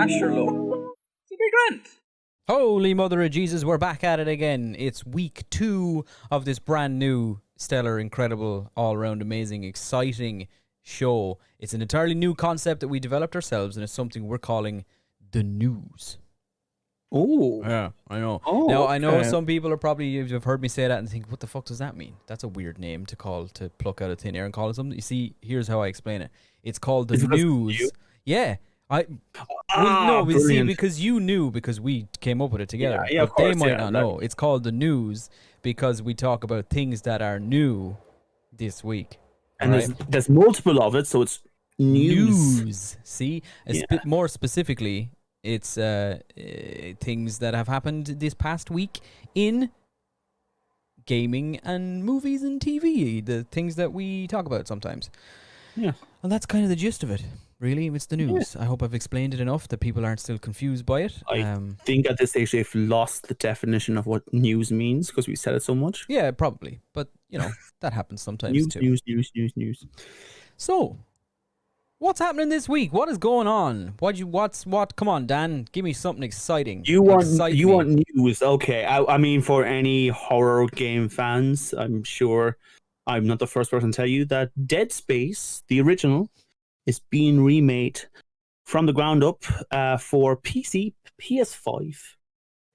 Asherlo. It's a big grand. Holy Mother of Jesus, we're back at it again. It's week 2 of this brand new, stellar, incredible, all-around amazing, exciting show. It's an entirely new concept that we developed ourselves, and it's something we're calling the news. Oh. Yeah, I know. Oh, now, I know okay. some people are probably, you've heard me say that and think, what the fuck does that mean? That's a weird name to pluck out of thin air and call it something. You see, here's how I explain it. It's called the Is it because of news. you? Yeah. Brilliant. Because you knew, because we came up with it together. Yeah, of but they course, might yeah, not know. It's called the news because we talk about things that are new this week. And alright? there's multiple of it, so it's news. See, Yeah. More specifically, it's things that have happened this past week in gaming and movies and TV. The things that we talk about sometimes. Yeah. And that's kind of the gist of it. Really, it's the news. I hope I've explained it enough that people aren't still confused by it. I think at this stage they've lost the definition of what news means because we said it so much. Yeah, probably. But, that happens sometimes News, too. news. So, what's happening this week? What is going on? What? Come on, Dan. Give me something exciting. You want Excite me. news? Okay. I mean, for any horror game fans, I'm sure I'm not the first person to tell you that Dead Space, the original, is being remade from the ground up for PC, PS5,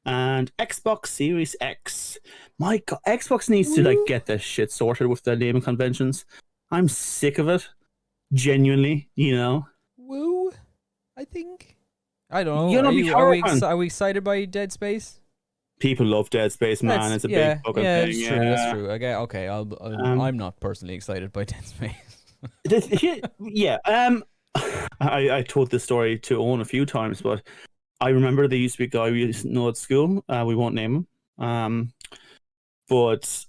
and Xbox Series X. My God, Xbox needs to get this shit sorted with their naming conventions. I'm sick of it. Genuinely, Woo, I think. I don't know. You're not a big horror fan. Are we excited by Dead Space? People love Dead Space, man. It's a big fucking thing. That's true. That's true. Okay. I'm not personally excited by Dead Space. I told this story to Owen a few times, but I remember there used to be a guy we used to know at school. We won't name him. But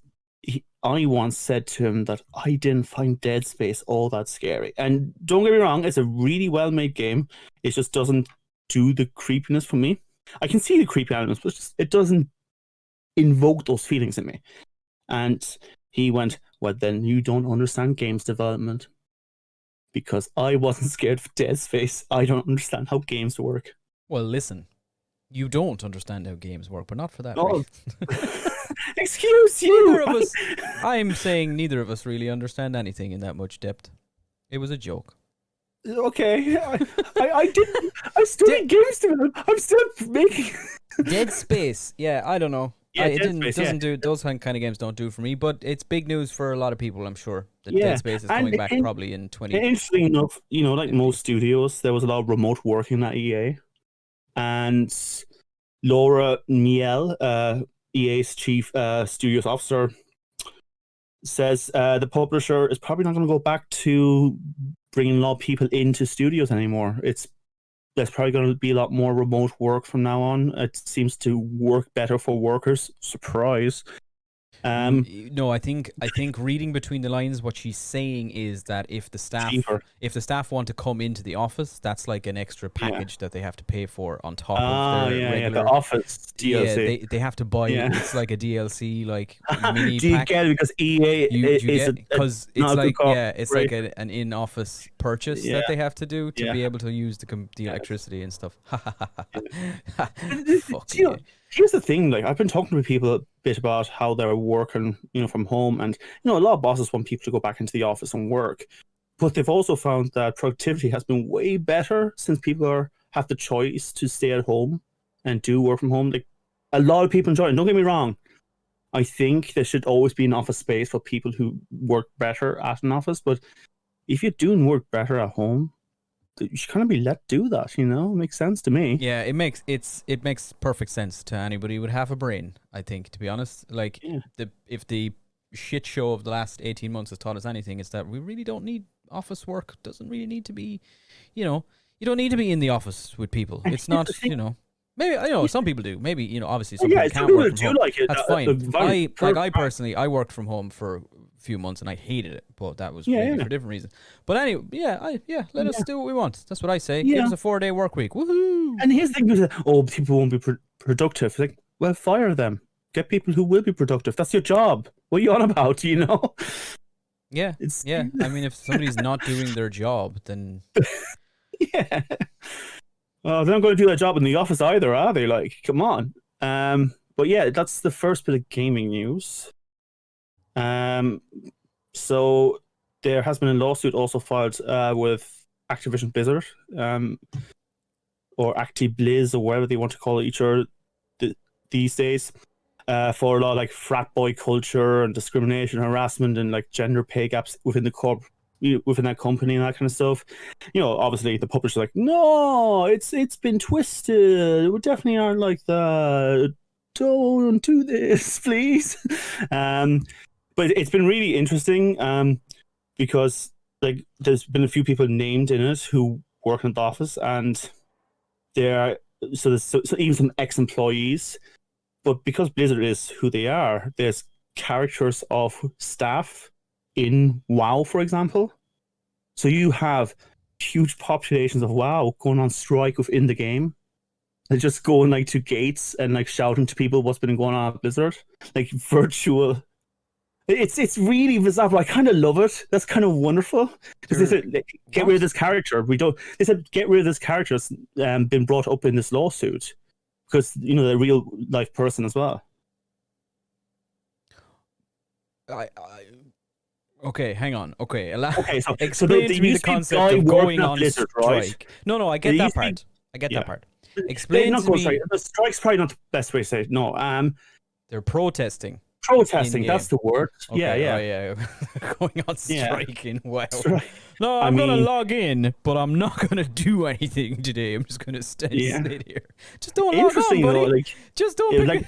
I once said to him that I didn't find Dead Space all that scary. And don't get me wrong, it's a really well-made game. It just doesn't do the creepiness for me. I can see the creepy elements, but it doesn't invoke those feelings in me. And he went, well, then you don't understand games development. Because I wasn't scared of Dead Space. I don't understand how games work. Well, listen. You don't understand how games work, but not for that Oh. reason. Excuse you! Neither of us. I'm saying neither of us really understand anything in that much depth. It was a joke. Okay. I didn't. I studied games development. I'm still making... Dead Space. Yeah, I don't know. Yeah, it Dead Space, doesn't do those kind of games don't do for me, but it's big news for a lot of people, I'm sure. That Dead Space is coming back probably in 20. Interesting enough, like most studios, there was a lot of remote working at EA, and Laura Miele, EA's chief studios officer, says the publisher is probably not going to go back to bringing a lot of people into studios anymore. There's probably going to be a lot more remote work from now on. It seems to work better for workers. Surprise. No, I think reading between the lines, what she's saying is that if the staff want to come into the office, that's like an extra package that they have to pay for on top of their regular. The Office DLC. Yeah, they have to buy. It's like a DLC, like mini Do you pack. get it because EA because it's like it's like an in-office purchase that they have to do to be able to use the electricity and stuff. Fuck yeah. Here's the thing, like I've been talking to people a bit about how they're working, from home, and a lot of bosses want people to go back into the office and work, but they've also found that productivity has been way better since people have the choice to stay at home and do work from home. Like a lot of people enjoy it. Don't get me wrong. I think there should always be an office space for people who work better at an office, but if you're doing work better at home, you should kind of be let do that, It makes sense to me. Yeah, it makes perfect sense to anybody with half a brain, I think, to be honest. Like if the shit show of the last 18 months has taught us anything, it's that we really don't need office work. Doesn't really need to be, you don't need to be in the office with people. It's not, maybe I know some people do. Maybe, obviously some people can't work from home. Like it. That's fine. I personally worked from home for few months and I hated it, but that was maybe for different reasons. But anyway, let us do what we want. That's what I say. Give us a 4-day work week. Woohoo! And here's the thing: people won't be productive. Like, well, fire them. Get people who will be productive. That's your job. What are you on about? You know? Yeah, It's yeah. I mean, if somebody's not doing their job, then yeah. Well, they're not going to do their job in the office either, are they? Like, come on. But yeah, that's the first bit of gaming news. Um, so there has been a lawsuit also filed with Activision Blizzard, or ActiBliz, or whatever they want to call each other these days, for a lot of like frat boy culture and discrimination, harassment, and like gender pay gaps within the within that company and that kind of stuff. You know, obviously the publishers are like, no, it's been twisted. We definitely aren't like that. Don't do this, please. But it's been really interesting, because like there's been a few people named in it who work in the office, and they're so even some ex-employees. But because Blizzard is who they are, there's characters of staff in WoW, for example. So you have huge populations of WoW going on strike within the game. They're just going like to gates and like shouting to people what's been going on at Blizzard, like virtual. It's really bizarre, but I kind of love it. That's kind of wonderful because they said, like, get rid of this character. We don't. They said get rid of this character. It's been brought up in this lawsuit because you know they're a real life person as well. Okay, hang on. Okay, Okay, so explain to me the concept of going on Blizzard, strike. right? No, I get that part. I get that part. Explain to me. The strike's probably not the best way to say it. No, they're protesting. Protesting, that's the word. Okay, yeah. Going on strike in WoW. Right. No, I'm gonna log in, but I'm not gonna do anything today. I'm just gonna sit here. Just don't log on, buddy. Though, like, just don't. Like,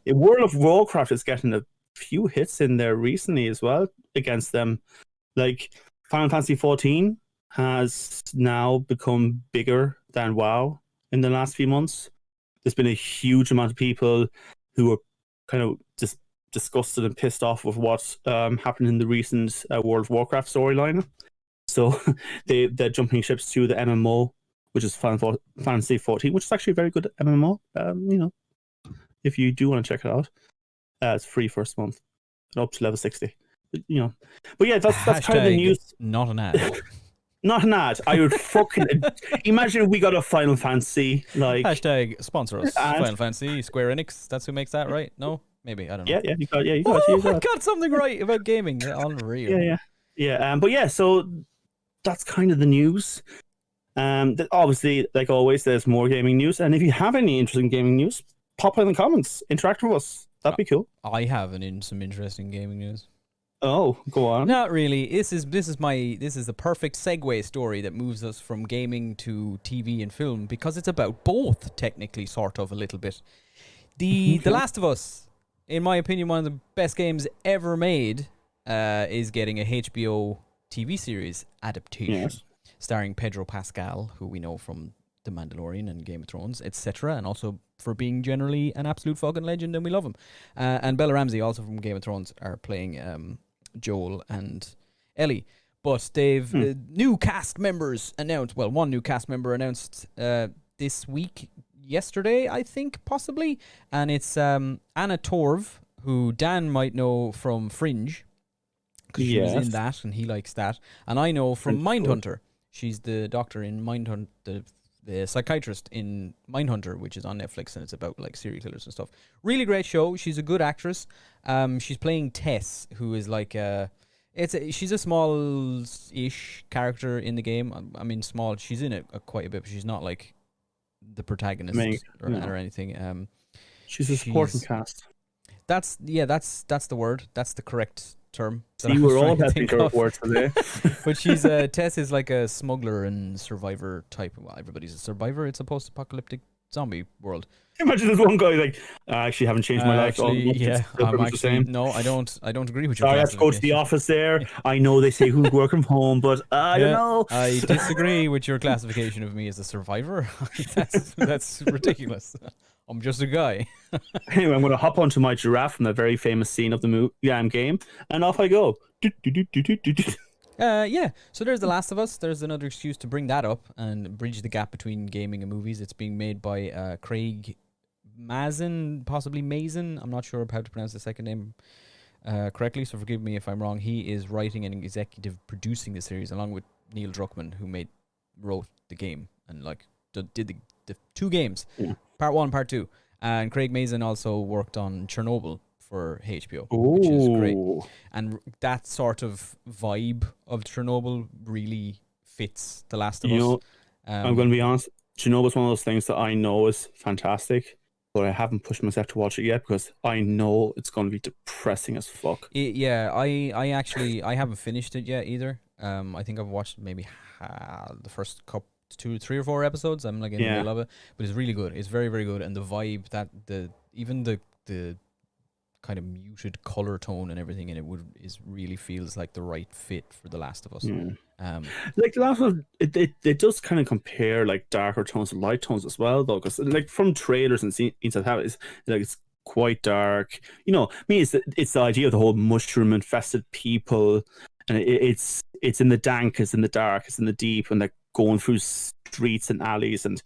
World of Warcraft is getting a few hits in there recently as well against them. Like Final Fantasy 14 has now become bigger than WoW in the last few months. There's been a huge amount of people who are kind of just disgusted and pissed off with what happened in the recent World of Warcraft storyline. So they're jumping ships to the MMO, which is Final Fantasy 14, which is actually a very good MMO. You know, if you do want to check it out, it's free first month, up to level 60. You know, but yeah, that's kind of the news. Not an ad. Not an ad. I would fucking imagine if we got a Final Fantasy like hashtag sponsor us. Final Fantasy, Square Enix. That's who makes that, right? No, maybe I don't know. Yeah, you got it. I got something right about gaming. Unreal. Yeah. But yeah, so that's kind of the news. Obviously, like always, there's more gaming news, and if you have any interesting gaming news, pop it in the comments. Interact with us. That'd be cool. I have some interesting gaming news. Oh, go on. Not really. This is the perfect segue story that moves us from gaming to TV and film because it's about both, technically, sort of a little bit. The Last of Us, in my opinion, one of the best games ever made, is getting a HBO TV series adaptation starring Pedro Pascal, who we know from The Mandalorian and Game of Thrones, etc., and also for being generally an absolute fucking legend, and we love him. And Bella Ramsey, also from Game of Thrones, are playing Joel and Ellie. But they've new cast members announced. Well, one new cast member announced this week, yesterday, I think, possibly. And it's Anna Torv, who Dan might know from Fringe, because she was in that, and he likes that. And I know from Mindhunter. She's the doctor in Mindhunter, the psychiatrist in Mindhunter, which is on Netflix, and it's about like serial killers and stuff. Really great show. She's a good actress. She's playing Tess, who is like she's a small-ish character in the game. I mean, small. She's in it quite a bit, but she's not like the protagonist or anything. She's a supporting cast. That's the word. That's the correct term. See, we're all having correct words today. But she's Tess is like a smuggler and survivor type. Well, everybody's a survivor. It's a post-apocalyptic zombie world. Imagine this one guy like, I actually haven't changed my life. I'm actually no, I don't agree with you. I have to go to the office there. I know they say who's working from home, but I don't know. I disagree with your classification of me as a survivor. that's ridiculous. I'm just a guy. Anyway, I'm going to hop onto my giraffe from the very famous scene of the game, and off I go. So there's The Last of Us. There's another excuse to bring that up and bridge the gap between gaming and movies. It's being made by Craig Mazin, possibly Mazin. I'm not sure how to pronounce the second name correctly, so forgive me if I'm wrong. He is writing and executive producing the series along with Neil Druckmann, who wrote the game and like did the 2 games, part 1, part 2. And Craig Mazin also worked on Chernobyl for HBO, which is great. And that sort of vibe of Chernobyl really fits The Last of Us. I'm going to be honest. Chernobyl's one of those things that I know is fantastic, but I haven't pushed myself to watch it yet because I know it's going to be depressing as fuck. I actually haven't finished it yet either. I think I've watched maybe the first 2, 3 or 4 episodes. I'm like in the middle of it, but it's really good. It's very, very good, and the vibe that even the kind of muted color tone and everything in it really feels like the right fit for The Last of Us. Like The Last of Us, it does kind of compare like darker tones and light tones as well, though, because like from trailers and scenes that have it's quite dark. You know, I mean, it's the idea of the whole mushroom infested people, and it's in the dank, it's in the dark, it's in the deep, and they're going through streets and alleys and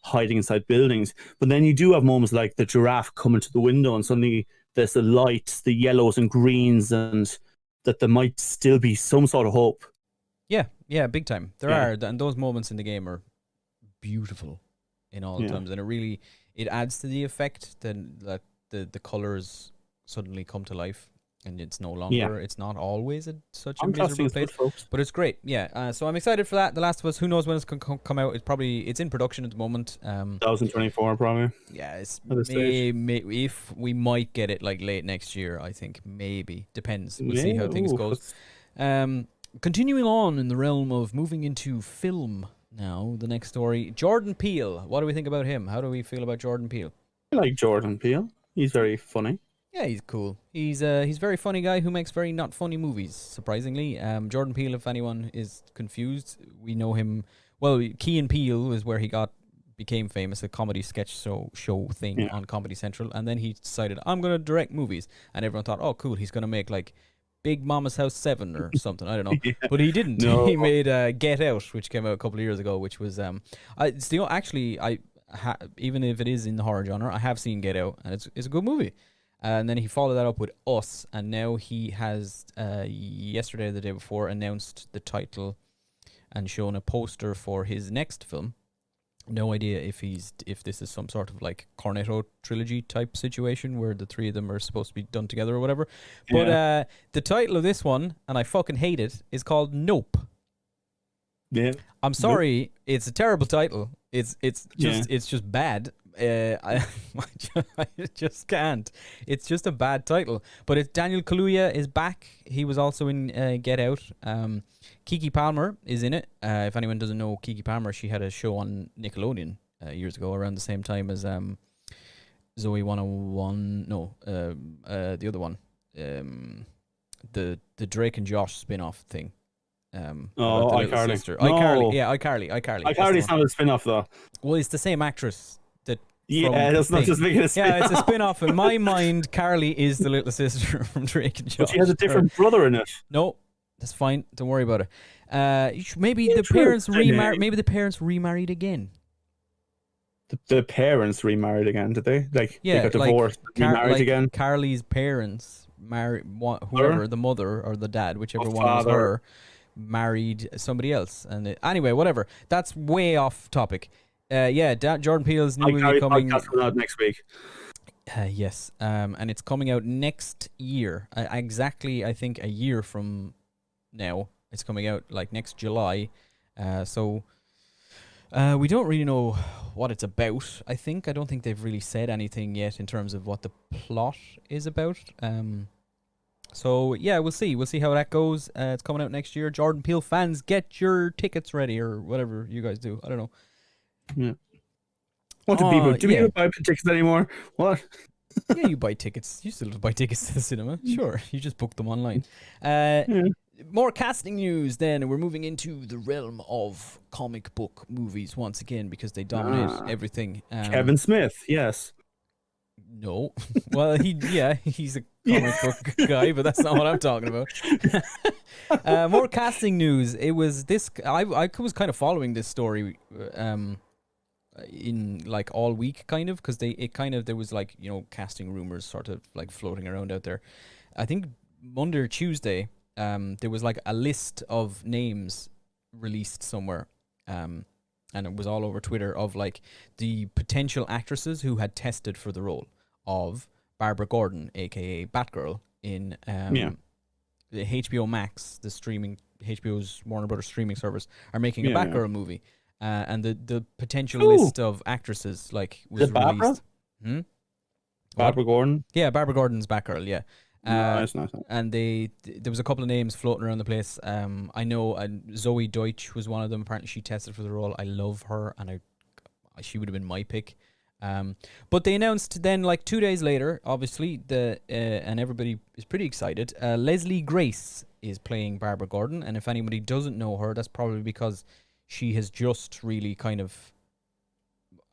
hiding inside buildings. But then you do have moments like the giraffe coming to the window, and suddenly there's the lights, the yellows and greens, and that there might still be some sort of hope. Yeah, big time. There are, and those moments in the game are beautiful in all terms, and it adds to the effect that the colors suddenly come to life, and it's no longer, it's not always such a miserable place, but it's great. So I'm excited for that. The Last of Us, who knows when it's going to come out? It's in production at the moment. 2024 probably. Yeah, it's if we might get it like late next year, I think maybe, depends. We'll see how things goes. Continuing on in the realm of moving into film now, the next story, Jordan Peele. What do we think about him? How do we feel about Jordan Peele? I like Jordan Peele. He's very funny. Yeah, he's cool. He's a very funny guy who makes very not funny movies, surprisingly. Jordan Peele, if anyone is confused, we know him. Well, Key and Peele is where he became famous, a comedy sketch show thing on Comedy Central, and then he decided, I'm going to direct movies, and everyone thought, oh, cool, he's going to make like Big Mama's House 7 or something, I don't know. But he didn't. No. He made Get Out, which came out a couple of years ago, which was even if it is in the horror genre, I have seen Get Out, and it's a good movie. And then he followed that up with Us, and now he has yesterday or the day before announced the title and shown a poster for his next film. No idea if this is some sort of like Cornetto trilogy type situation where the 3 of them are supposed to be done together or whatever. But the title of this one, and I fucking hate it, is called Nope. Yeah. I'm sorry, it's a terrible title. It's just bad. I just can't. It's just a bad title. But Daniel Kaluuya is back. He was also in Get Out. Keke Palmer is in it. If anyone doesn't know Keke Palmer, she had a show on Nickelodeon years ago, around the same time as Zoe 101. No, the other one. The Drake and Josh spin-off thing. iCarly. iCarly. iCarly's not a spin-off though. Well, it's the same actress. That's not just making a spin-off. Yeah, it's a spin-off. In my mind, Carly is the little sister from Drake and Josh. But she has a different brother in it. No, that's fine. Don't worry about it. Maybe the parents remarried. Maybe the parents remarried again. The parents remarried again, did they? Like, they got divorced, remarried again? Carly's parents married whoever, the mother or the dad, whichever one was her, married somebody else. And anyway, whatever. That's way off topic. Jordan Peele's new movie coming out next week. Yes, and it's coming out next year. Exactly, I think a year from now. It's coming out like next July. So we don't really know what it's about. I don't think they've really said anything yet in terms of what the plot is about. So yeah, we'll see. We'll see how that goes. It's coming out next year. Jordan Peele fans, get your tickets ready or whatever you guys do. I don't know. Yeah. What do people buy tickets anymore? What? Yeah, you buy tickets. You still buy tickets to the cinema. Sure. You just book them online. More casting news then. We're moving into the realm of comic book movies once again because they dominate everything. Kevin Smith, yes. No. Well, he's a comic book guy, but that's not what I'm talking about. More casting news. It was this. I was kind of following this story in like all week, kind of, because there was like, casting rumors sort of like floating around out there. I think Monday or Tuesday, there was like a list of names released somewhere, and it was all over Twitter, of like the potential actresses who had tested for the role of Barbara Gordon, aka Batgirl, in the HBO Max, HBO's Warner Brothers streaming service, are making a Batgirl movie, and the potential list of actresses like was released. Barbara? Barbara Gordon? Yeah, Barbara Gordon's Batgirl. Yeah. Nice. And there was a couple of names floating around the place. I know Zoe Deutsch was one of them. Apparently, she tested for the role. I love her, and she would have been my pick. But they announced then, like 2 days later, obviously, and everybody is pretty excited. Leslie Grace is playing Barbara Gordon, and if anybody doesn't know her, that's probably because she has just really kind of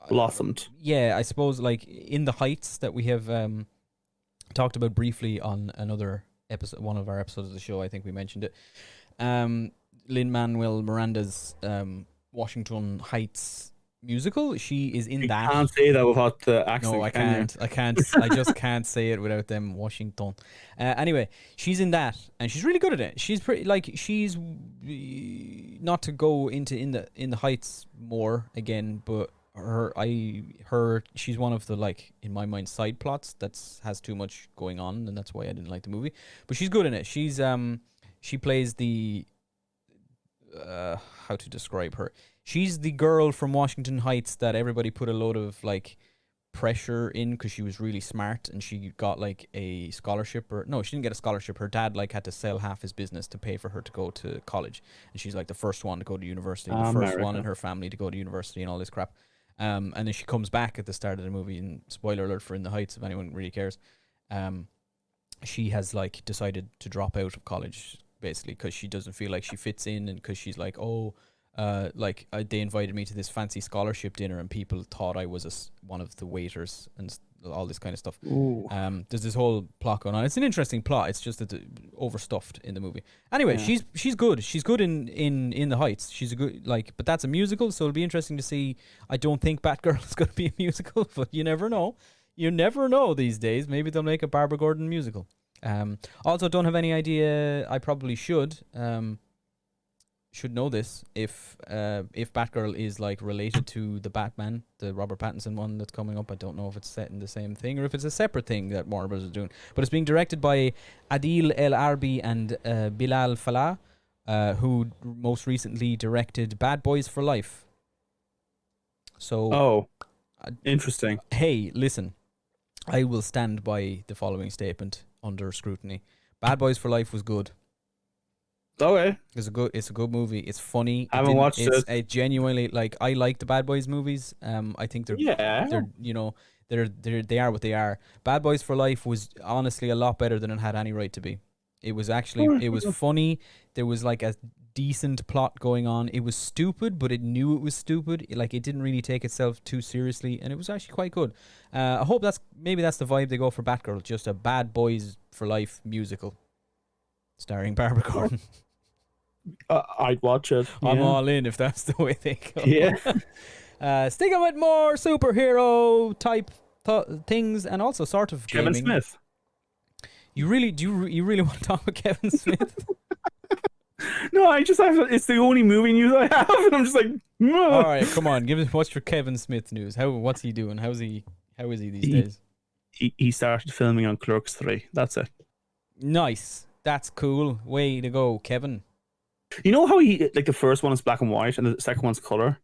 blossomed. Yeah, I suppose, like In the Heights, that we have talked about briefly on another episode, one of our episodes of the show. I think we mentioned it. Lin-Manuel Miranda's Washington Heights musical. She is in that. You can't say that without the accent. No, I can't. I just can't say it without them. Washington. Anyway, she's in that, and she's really good at it. She's pretty, like, she's not to go into in the Heights more again, but she's one of the, like, in my mind, side plots has too much going on, and that's why I didn't like the movie. But she's good in it. She plays the how to describe her. She's the girl from Washington Heights that everybody put a load of, like, pressure in because she was really smart, and she got, like, a scholarship. Or no, she didn't get a scholarship. Her dad, like, had to sell half his business to pay for her to go to college, and she's like the first one to go to university, the first one in her family to go to university, and all this crap. And then she comes back at the start of the movie, and spoiler alert for In the Heights, if anyone really cares. She has, like, decided to drop out of college, basically, because she doesn't feel like she fits in, and because she's like, they invited me to this fancy scholarship dinner, and people thought I was one of the waiters, and all this kind of stuff. There's this whole plot going on. It's an interesting plot. It's just that overstuffed in the movie. Anyway, she's good. She's good in The Heights. She's a good, like, but that's a musical, so it'll be interesting to see. I don't think Batgirl is going to be a musical, but you never know. You never know these days. Maybe they'll make a Barbara Gordon musical. Also, don't have any idea. I probably should know this, if Batgirl is, like, related to the Batman, the Robert Pattinson one that's coming up. I don't know if it's set in the same thing or if it's a separate thing that Warner Bros. Is doing. But it's being directed by Adil El Arbi and Bilal Falah, who most recently directed Bad Boys for Life. So, interesting. Hey, listen, I will stand by the following statement under scrutiny. Bad Boys for Life was good. Okay. It's a good movie. It's funny. I haven't watched it. It genuinely, like, I like the Bad Boys movies. I think they are what they are. Bad Boys for Life was honestly a lot better than it had any right to be. It was actually, it was funny. There was, like, a decent plot going on. It was stupid, but it knew it was stupid. It didn't really take itself too seriously, and it was actually quite good. I hope maybe that's the vibe they go for Batgirl, just a Bad Boys for Life musical starring Barbara Gordon. I'd watch it. I'm all in if that's the way they go. Yeah. Sticking with more superhero type things, and also sort of Kevin gaming. Smith. You really want to talk about Kevin Smith? No, I just have. It's the only movie news I have, and I'm just like, no. All right, come on, give us what's your Kevin Smith news? What's he doing? How is he these days? He started filming on Clerks 3. That's it. Nice. That's cool. Way to go, Kevin. You know how the first one is black and white and the second one's color?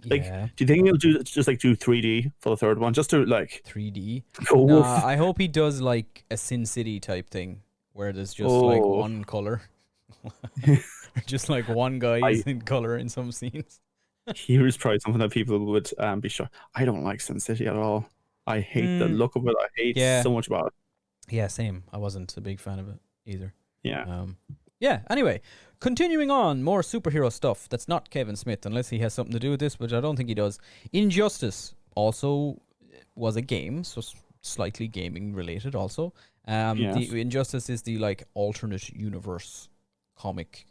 Like, do you think he'll do 3D for the third one, just to, like, 3D? No, I hope he does, like, a Sin City type thing where there's just like one color, or just like one guy is in color in some scenes. Here's probably something that people would be sure. I don't like Sin City at all. I hate the look of it. I hate so much about it. Yeah, same. I wasn't a big fan of it either. Yeah. Anyway, continuing on, more superhero stuff that's not Kevin Smith, unless he has something to do with this, which I don't think he does. Injustice also was a game, so slightly gaming related also. The Injustice is the, like, alternate universe comic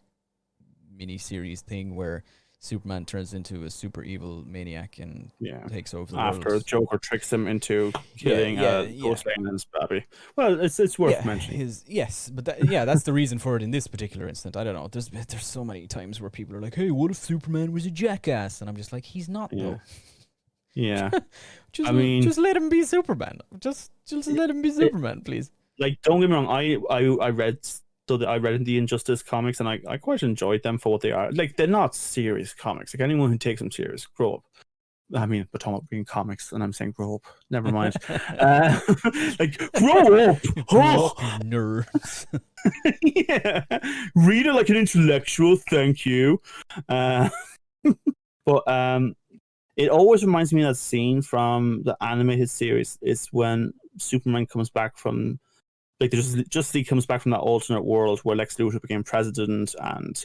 miniseries thing where Superman turns into a super evil maniac and Yeah. takes over the After world. Joker tricks him into Yeah, killing yeah. Ghost Lane and his baby. Well, it's worth Yeah, mentioning. but that's the reason for it in this particular instant. I don't know. There's so many times where people are like, "Hey, what if Superman was a jackass?" And I'm just like, "He's not Yeah. though. Yeah. Just I mean, just let him be Superman. Just let him be Superman, please." like, don't get me wrong. I read I read in the Injustice comics, and I quite enjoyed them for what they are. Like, they're not serious comics. Like, anyone who takes them serious, grow up. I mean, we're talking about being comics, and I'm saying grow up. Never mind. Like, grow up. Grow up, you nerds. Yeah, read it like an intellectual. Thank you. Uh, but it always reminds me of that scene from the animated series. It's when Superman comes back from, like, the Justice League comes back from that alternate world where Lex Luthor became president, and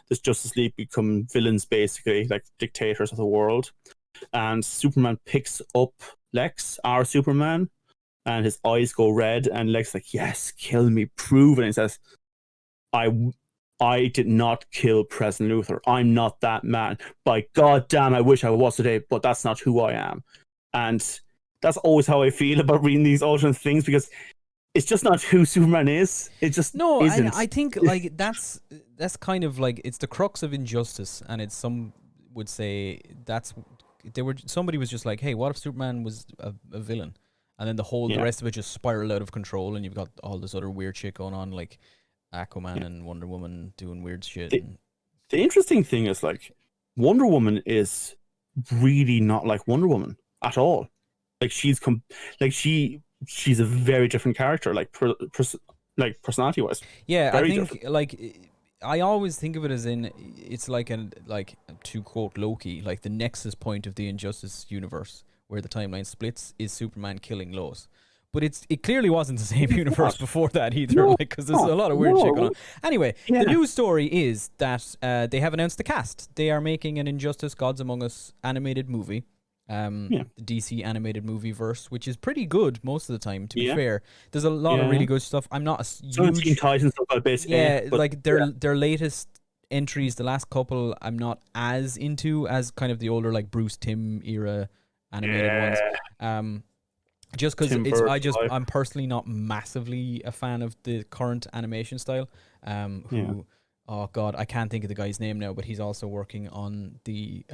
this Justice League become villains, basically, like dictators of the world. And Superman picks up Lex, our Superman, and his eyes go red, and Lex is like, "Yes, kill me, prove it." And he says, I did not kill President Luthor. I'm not that man. By God damn, I wish I was today, but that's not who I am. And that's always how I feel about reading these alternate things, because it's just not who Superman is. It just isn't. I think like that's kind of like, it's the crux of Injustice, and it's, some would say somebody was just like, "Hey, what if Superman was a villain?" And then the rest of it just spiraled out of control, and you've got all this other weird shit going on, like Aquaman and Wonder Woman doing weird shit. The interesting thing is, like, Wonder Woman is really not like Wonder Woman at all. Like, she's a very different character, like personality wise. Yeah, very I think different. like, I always think of it as in, it's like to quote Loki, like the nexus point of the Injustice universe where the timeline splits is Superman killing Lois. But it clearly wasn't the same universe before that either, No, because there's a lot of weird shit going on. Anyway, Yeah. the news story is that they have announced the cast. They are making an Injustice Gods Among Us animated movie. The DC animated movie verse, which is pretty good most of the time, to be fair. There's a lot of really good stuff. I'm not a huge... Teen Titans stuff a bit. Like their latest entries, the last couple, I'm not as into as kind of the older, like Bruce Timm era animated ones. Just because I'm personally not massively a fan of the current animation style. Oh god, I can't think of the guy's name now, but he's also working on the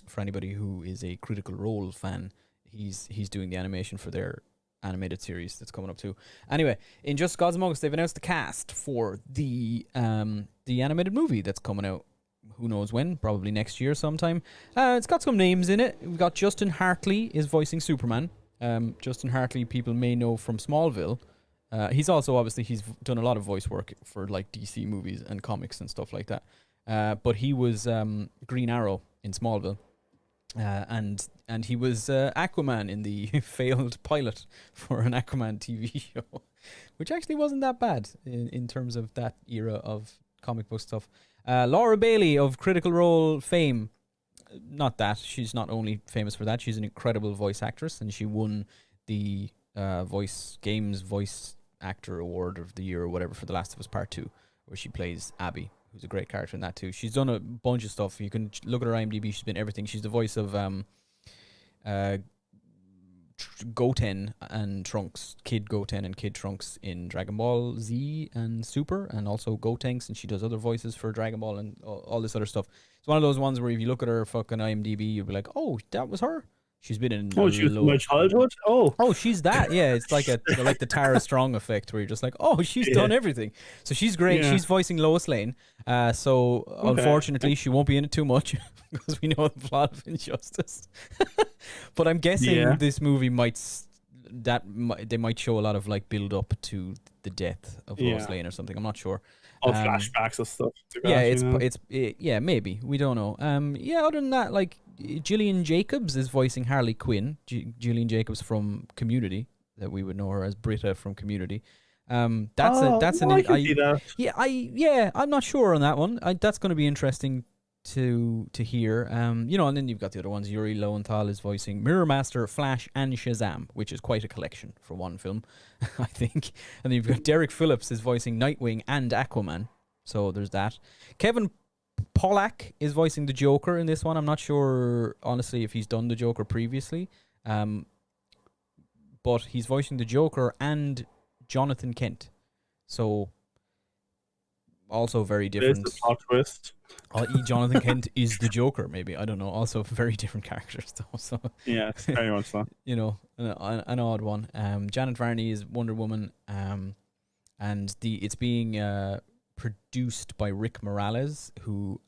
for anybody who is a Critical Role fan, he's doing the animation for their animated series that's coming up too. Anyway, in Just Gods Among Us, they've announced the cast for the animated movie that's coming out. Who knows when? Probably next year sometime. It's got some names in it. We've got Justin Hartley is voicing Superman. Justin Hartley, people may know from Smallville. He's also, obviously, he's done a lot of voice work for like DC movies and comics and stuff like that. But he was Green Arrow in Smallville. And he was Aquaman in the failed pilot for an Aquaman TV show, which actually wasn't that bad in terms of that era of comic book stuff. Laura Bailey of Critical Role fame. Not that. She's not only famous for that, she's an incredible voice actress, and she won the Games Voice Actor Award of the Year or whatever for The Last of Us Part 2, where she plays Abby, who's a great character in that too. She's done a bunch of stuff. You can look at her IMDb. She's been everything. She's the voice of Goten and Trunks, Kid Goten and Kid Trunks in Dragon Ball Z and Super, and also Gotenks, and she does other voices for Dragon Ball and all this other stuff. It's one of those ones where if you look at her fucking IMDb, you'll be like, "Oh, that was her." She's been in. Oh, she was in my childhood. Oh, she's that. Yeah, it's like the Tara Strong effect, where you're just like, "Oh, she's done everything." So she's great. Yeah. She's voicing Lois Lane. Unfortunately, she won't be in it too much because we know the plot of Injustice. But I'm guessing this movie they might show a lot of like build up to the death of Lois Lane or something. I'm not sure. Flashbacks and stuff. Maybe, we don't know. Other than that, like, Gillian Jacobs is voicing Harley Quinn. Gillian Jacobs from Community, that we would know her as Britta from Community. I'm not sure on that one. That's going to be interesting to hear. And then you've got the other ones. Yuri Lowenthal is voicing Mirror Master, Flash, and Shazam, which is quite a collection for one film, I think. And then you've got Derek Phillips is voicing Nightwing and Aquaman. So there's that. Kevin Pollack is voicing the Joker in this one. I'm not sure, honestly, if he's done the Joker previously. But he's voicing the Joker and Jonathan Kent. So, also very There's different. the plot twist. Jonathan Kent is the Joker, maybe. I don't know. Also, very different characters, though. So, Yeah, it's very much so. you know, an odd one. Janet Varney is Wonder Woman. And it's being produced by Rick Morales, who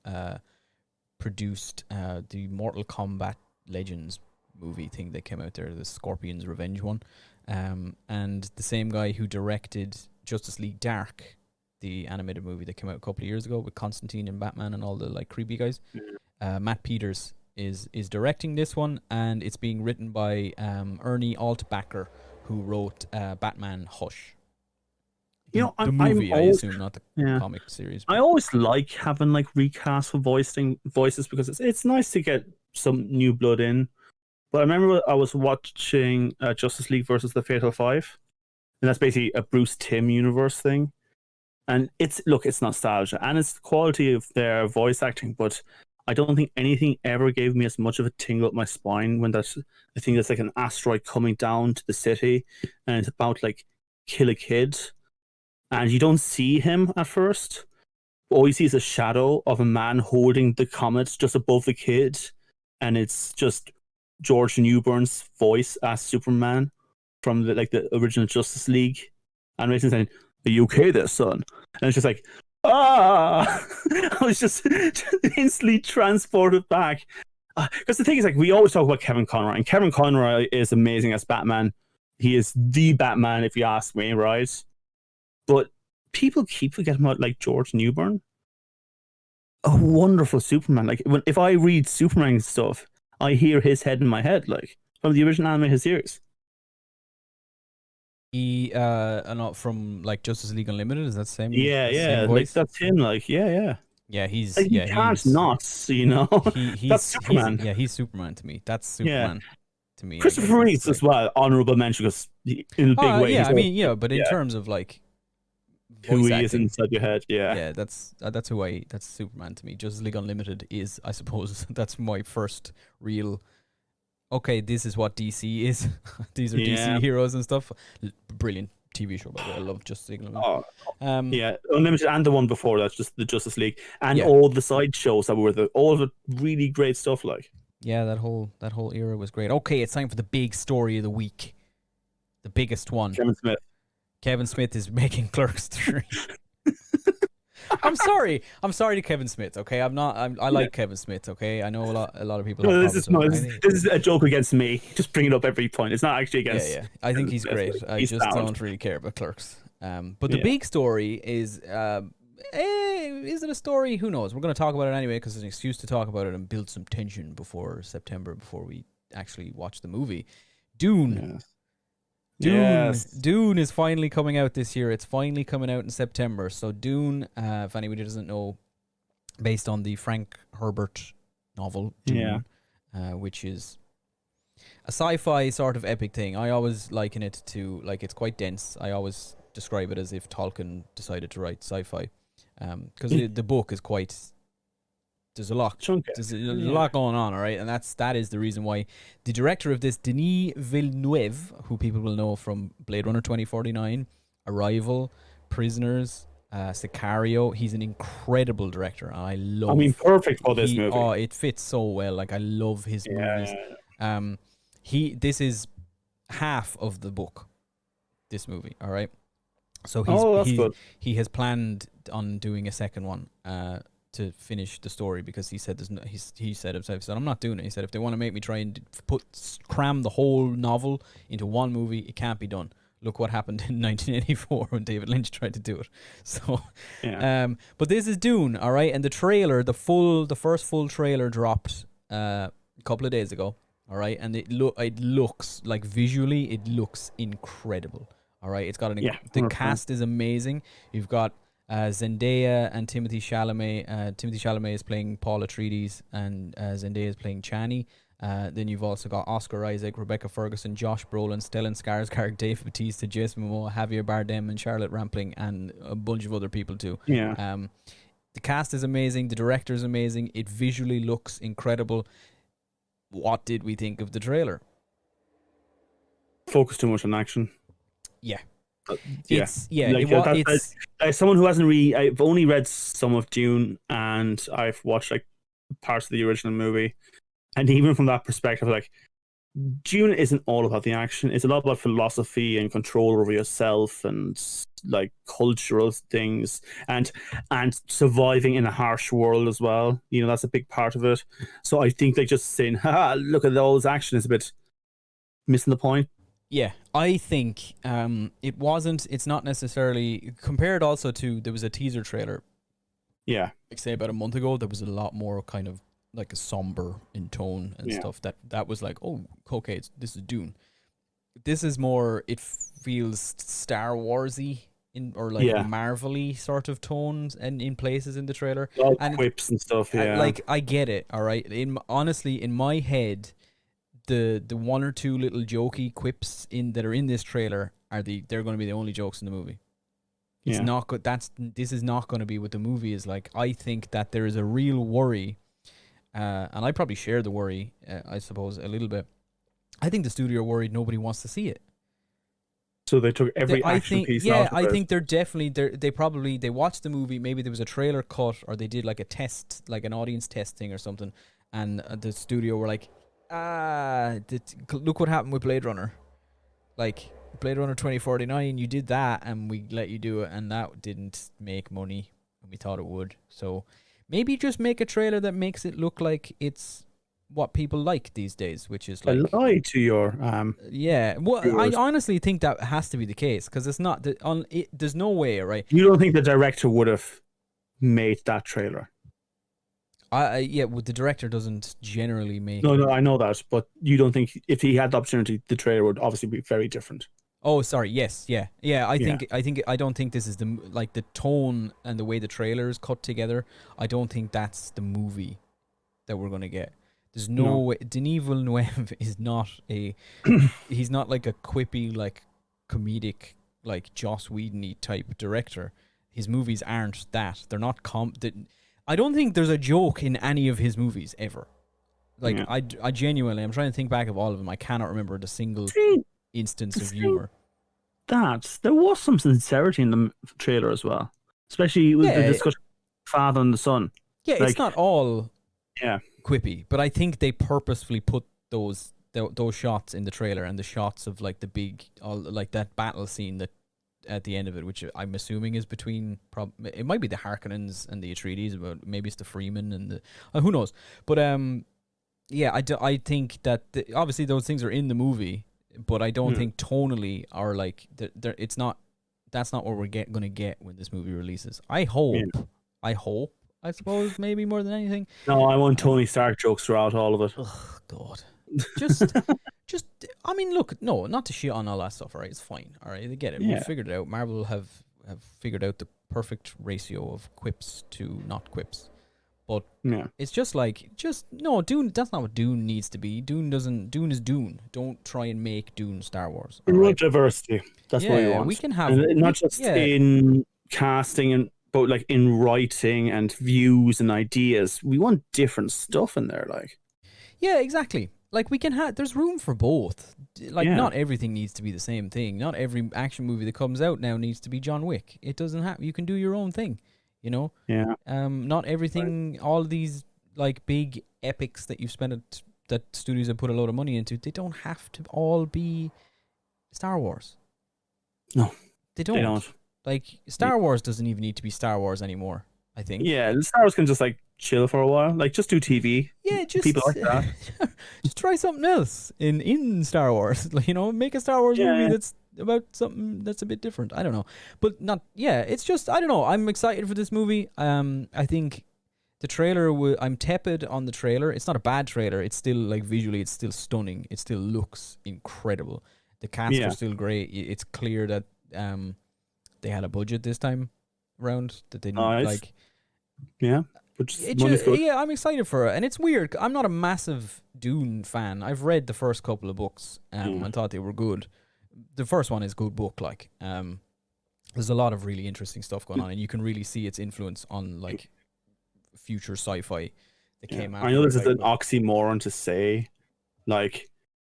produced the Mortal Kombat Legends movie thing that came out there, the Scorpion's Revenge one, and the same guy who directed Justice League Dark, the animated movie that came out a couple of years ago with Constantine and Batman and all the like creepy guys. Matt Peters is directing this one, and it's being written by Ernie Altbacker, who wrote Batman Hush. The movie, I assume, not the comic series. I always like having like recast for voices because it's nice to get some new blood in. But I remember I was watching Justice League versus the Fatal Five, and that's basically a Bruce Timm universe thing. And it's nostalgia and it's the quality of their voice acting, but I don't think anything ever gave me as much of a tingle up my spine when I think there's like an asteroid coming down to the city, and it's about like kill a kid, and you don't see him at first. All you see is a shadow of a man holding the comet just above the kid, and it's just George Newburn's voice as Superman from the original Justice League animation saying, "Are you okay there, son?" And it's just like, I was just instantly transported back. Because the thing is, like, we always talk about Kevin Conroy, and Kevin Conroy is amazing as Batman. He is the Batman, if you ask me, right? But people keep forgetting about like George Newbern, a wonderful Superman. Like if I read Superman stuff, I hear his head in my head, like from the original animated series. He not from like Justice League Unlimited, is that the same? Yeah, same like that's him. Like, yeah. He's like, he can't not, you know. That's Superman. He's Superman to me. That's Superman to me. Christopher Reeves as well, honorable mention because in a big way. Yeah, I mean, but in terms of like who he acting, is inside your head, that's that's Superman to me. Justice League Unlimited is, I suppose, that's my first real. Okay, this is what DC is. These are DC heroes and stuff. Brilliant TV show, by the way. I love Justice League Unlimited. Unlimited and the one before that's just the Justice League and all the side shows that were all of it really great stuff. Like, that whole era was great. Okay, it's time for the big story of the week, the biggest one. Kevin Smith is making Clerks 3. I'm sorry to Kevin Smith. Okay, I like Kevin Smith. Okay, I know a lot of people. No, this is a joke against me. Just bring it up every point. It's not actually against. Yeah. I think he's great. I just don't really care about Clerks. But the big story is, is it a story? Who knows? We're going to talk about it anyway because it's an excuse to talk about it and build some tension before September, before we actually watch the movie. Dune. Dune is finally coming out this year. It's finally coming out in September. So Dune, if anybody doesn't know, based on the Frank Herbert novel Dune, which is a sci-fi sort of epic thing. I always liken it to, like, it's quite dense. I always describe it as if Tolkien decided to write sci-fi, because the book is quite. There's a lot. There's a lot going on, all right, and that is the reason why the director of this, Denis Villeneuve, who people will know from Blade Runner 2049, Arrival, Prisoners, Sicario. He's an incredible director, and I love. I mean, perfect for this movie. Oh, it fits so well. Like, I love his movies. This is half of the book. This movie, all right. So he has planned on doing a second one. To finish the story, because he said he said himself, I'm not doing it. He said, if they want to make me try and cram the whole novel into one movie, it can't be done. Look what happened in 1984 when David Lynch tried to do it. So, but this is Dune, all right. And the trailer, the first full trailer dropped a couple of days ago, all right. And it looks like, visually, it looks incredible, all right. It's got the cast is amazing. You've got Zendaya and Timothée Chalamet. Timothée Chalamet is playing Paul Atreides, and Zendaya is playing Chani. Then you've also got Oscar Isaac, Rebecca Ferguson, Josh Brolin, Stellan Skarsgård, Dave Bautista, Jason Momoa, Javier Bardem, and Charlotte Rampling, and a bunch of other people too. The The cast is amazing. The director is amazing. It visually looks incredible. What did we think of the trailer? Focus too much on action. Yeah. Yeah, like It's as someone who hasn't really, I've only read some of Dune, and I've watched like parts of the original movie, and even from that perspective, like Dune isn't all about the action. It's a lot about philosophy and control over yourself, and like cultural things, and surviving in a harsh world as well. You know, that's a big part of it. So I think like just saying, "Ha, look at those action," is a bit missing the point. Yeah, I think it's not necessarily compared also to there was a teaser trailer, Yeah, like say about a month ago, there was a lot more kind of like a somber in tone and yeah, stuff that was like, oh, okay, this is Dune. This is more, it feels Star Warsy in or like yeah. Marvel-y sort of tones and in places in the trailer. All And quips and stuff. Yeah, like I get it, all right. Honestly, in my head, the one or two little jokey quips in that are in this trailer they're going to be the only jokes in the movie. It's yeah. not good. This is not going to be what the movie is like. I think that there is a real worry, and I probably share the worry. I suppose a little bit. I think the studio are worried nobody wants to see it. So they took every action piece out of I it. think they're definitely they watched the movie. Maybe there was a trailer cut, or they did like a test, like an audience testing or something, and the studio were like, look what happened with Blade Runner. Like Blade Runner 2049, you did that and we let you do it, and that didn't make money and we thought it would. So maybe just make a trailer that makes it look like it's what people like these days, which is like I lied to your yeah. Well, viewers. I honestly think that has to be the case because it's not there's no way, right? You don't think the director would have made that trailer? Yeah, well, the director doesn't generally make. No, I know that, but you don't think if he had the opportunity, the trailer would obviously be very different. Oh, sorry. Yes, yeah. I Yeah. I don't think this is like the tone and the way the trailer is cut together. I don't think that's the movie that we're gonna get. There's no way. Denis Villeneuve is not he's not like a quippy, like comedic, like Joss Whedon-y type director. His movies aren't that. They're not I don't think there's a joke in any of his movies ever. Like Yeah. I genuinely, I'm trying to think back of all of them. I cannot remember the single See, instance to of say humor. that there was some sincerity in the trailer as well, especially with the Yeah, discussion of father and the son. yeah. It's Like, not all yeah, quippy, but I think they purposefully put those shots in the trailer and the shots of like the big, like that battle scene that at the end of it, which I'm assuming is between it might be the Harkonnens and the Atreides, but maybe it's the Freeman and the who knows. But yeah, I think that obviously those things are in the movie, but I don't think tonally are like it's not. That's not what we're going to get when this movie releases. I hope. Yeah. I suppose maybe more than anything. No, I want Tony Stark jokes throughout all of it. Oh God, just I mean, look, no, not to shit on all that stuff. All right, it's fine. All right, they get it. We Yeah. figured it out. Marvel have figured out the perfect ratio of quips to not quips. But Yeah. it's just like no, Dune. That's not what Dune needs to be. Dune is Dune. Don't try and make Dune Star Wars. We want diversity. That's what we Yeah, want. we can have And not just in casting and but like in writing and views and ideas. We want different stuff in there, like. Yeah, exactly. Like we can have. There's room for both. Like Yeah. not everything needs to be the same thing. Not every action movie that comes out now needs to be John Wick. It doesn't have. You can do your own thing. You know. Yeah. Not everything. All these like big epics that you've spent that studios have put a lot of money into. They don't have to all be Star Wars. No, they don't. They don't. Like Star Wars doesn't even need to be Star Wars anymore. I think. Yeah, the Star Wars can just like chill for a while. Like just do TV. Yeah, just people like that. just try something else in Star Wars. Like, you know, make a Star Wars movie that's about something that's a bit different. I don't know, but not. Yeah, it's just I don't know. I'm excited for this movie. I think the trailer. I'm tepid on the trailer. It's not a bad trailer. It's still like visually, it's still stunning. It still looks incredible. The cast are still great. It's clear that they had a budget this time around that they didn't like. Yeah. Yeah, I'm excited for it, and it's weird. I'm not a massive Dune fan. I've read the first couple of books and thought they were good. The first one is a good book. Like, there's a lot of really interesting stuff going on, and you can really see its influence on like future sci-fi that Yeah. came I know after. this is Like, an oxymoron to say. Like,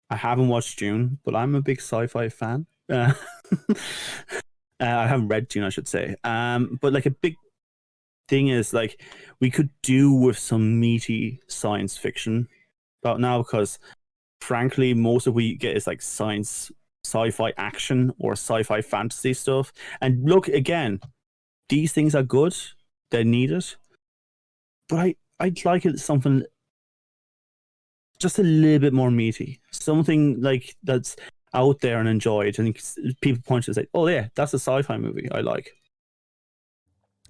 I haven't watched Dune, but I'm a big sci-fi fan. I haven't read Dune, I should say. But like a big thing is like we could do with some meaty science fiction about now because frankly most of what we get is like science sci-fi action or sci-fi fantasy stuff. And look again, these things are good, they're needed, but I'd like it something just a little bit more meaty, something like that's out there and enjoyed, and people point to it and say, "Oh yeah, that's a sci-fi movie I like."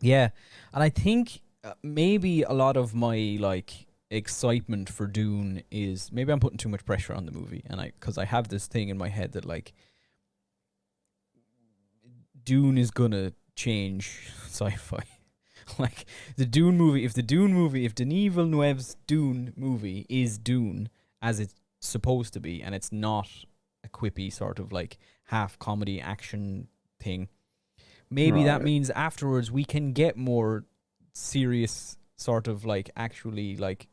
yeah, and I think maybe a lot of my like excitement for Dune is maybe I'm putting too much pressure on the movie, and because I have this thing in my head that like Dune is gonna change sci-fi. Like if Denis Villeneuve's Dune movie is Dune as it's supposed to be, and it's not a quippy sort of like half comedy action thing, maybe that Right. means afterwards we can get more serious sort of like actually like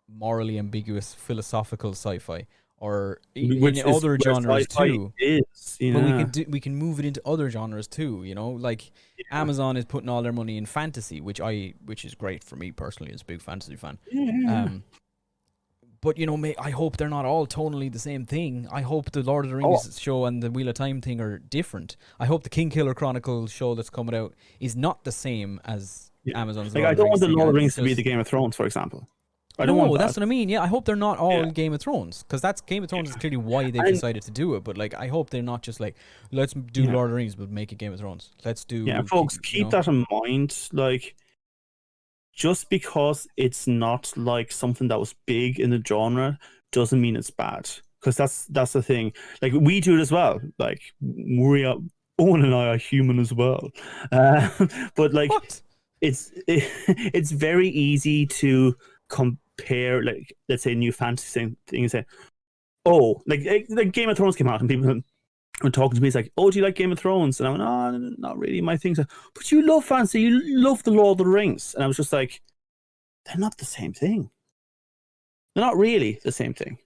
morally ambiguous philosophical sci-fi or in Which is other where genres sci-fi too. is, But yeah. we can move it into other genres too, you know? Like Yeah. Amazon is putting all their money in fantasy, which is great for me personally as a big fantasy fan. Yeah. Um but you know, I hope they're not all tonally the same thing. I hope the Lord of the Oh, Rings show and the Wheel of Time thing are different. I hope the King Killer Chronicles show that's coming out is not the same as yeah. Amazon's Like Lord I of the don't want Rings the thing. Lord of the It's Rings to be the just Game of Thrones, for example. I don't want no, that's that. what I mean. Yeah, I hope they're not all Yeah. Game of Thrones because that's Game of Thrones is clearly why they've And decided to do it. But like, I hope they're not just like, let's do yeah. Lord of the Rings but make it Game of Thrones. Let's Yeah, do, folks, you keep know, that in mind. Like, just because it's not like something that was big in the genre doesn't mean it's bad. Because that's the thing. Like we do it as well. Like we are, Owen and I are human as well. Uh, but like what? it's very easy to compare. Like let's say new fantasy thing and say, oh, like Game of Thrones came out and people were talking to me. It's like, oh, do you like Game of Thrones? And I went, oh, not really my thing. So, but you love fantasy. You love the Lord of the Rings. And I was just like, they're not the same thing. They're not really the same thing.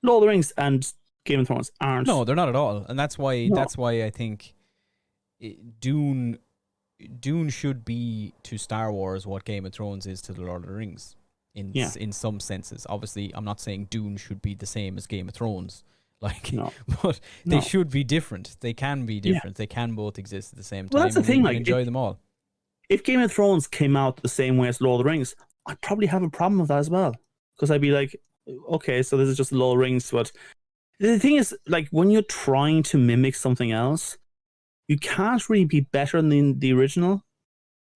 Lord of the Rings and Game of Thrones No, aren't. they're not at all. And No. that's why I think Dune should be to Star Wars what Game of Thrones is to the Lord of the Rings. Yeah. In some senses, obviously, I'm not saying Dune should be the same as Game of Thrones, like, No. but they No. should be different. They can be Yeah. different. They can both exist at the same Well, that's time, the and we thing. can Like, enjoy them all. if Game of Thrones came out the same way as Lord of the Rings, I'd probably have a problem with that as well. Because I'd be like, okay, so this is just Lord of the Rings. But the thing is, like, when you're trying to mimic something else, you can't really be better than the original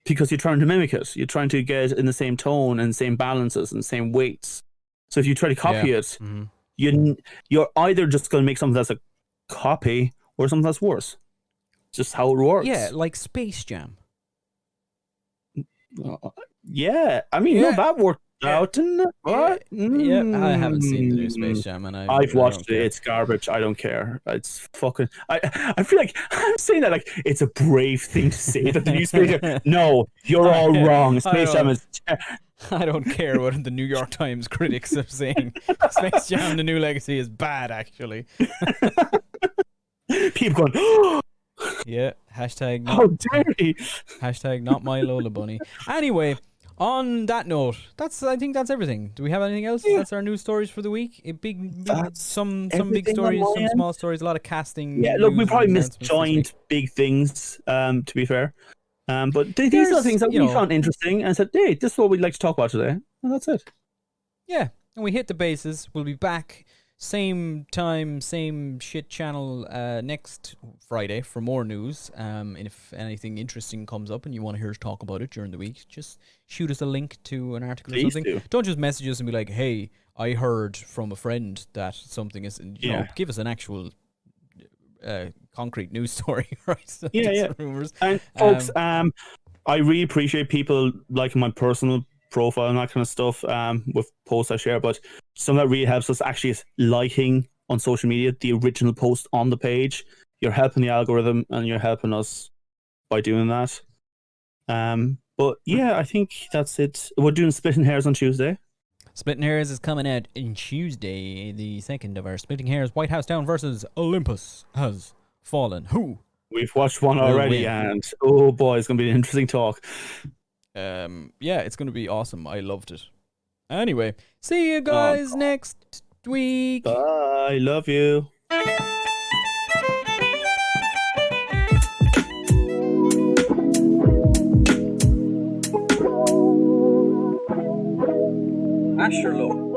because you're trying to mimic it. You're trying to get it in the same tone and same balances and same weights. So if you try to Yeah. copy it, Mm-hmm. you're either just going to make something that's a copy or something that's worse. Just how it Yeah, works. like Space Jam. Uh, yeah, I mean, no, Yeah, that worked yeah, out, didn't it? yeah, What? yeah. I haven't seen the new Space Mm. Jam, and I've I don't watched it. care. It's garbage. I don't care. It's fucking. I feel like I'm saying that like it's a brave thing to say that the new Space Jam. No, you're all I, wrong. I Space Jam don't. is. I don't care what the New York Times critics are saying. Space Jam: The New Legacy is bad, actually. People going. Yeah. How dare he? Hashtag not my Lola bunny. Anyway, on that note, I think that's everything. Do we have anything else? Yeah, That's our news stories for the week. that's Some big everything on stories, my some end. small stories, a lot of Yeah, casting look, we news and probably announcements this misjoined week. big things. To be fair, but these are the There's, things that you we know, found interesting and said, "Hey, this is what we'd like to talk about today," and that's it. yeah, and we hit the bases. We'll be back same time, same shit channel next Friday for more news. And if anything interesting comes up and you want to hear us talk about it during the week, just shoot us a link to an article or Please something. do. Don't just message us and be like, "Hey, I heard from a friend that something is," you know, Yeah, give us an actual concrete news story, right? Not yeah, just yeah. rumors. And folks, Um, I really appreciate people liking my personal profile and that kind of stuff. With posts I share, but some that really helps us actually is liking on social media the original post on the page. You're helping the algorithm and you're helping us by doing that. But yeah, I think that's it. We're doing Splitting Hairs on Tuesday. Splitting Hairs is coming out on Tuesday, the second of our Splitting Hairs. White House Down versus Olympus Has Fallen. Who We've watched one will already, win? and oh boy, it's going to be an interesting talk. Yeah, it's going to be awesome. I loved it. Anyway, see you Oh, guys next week. bye. Love you. Asherlo.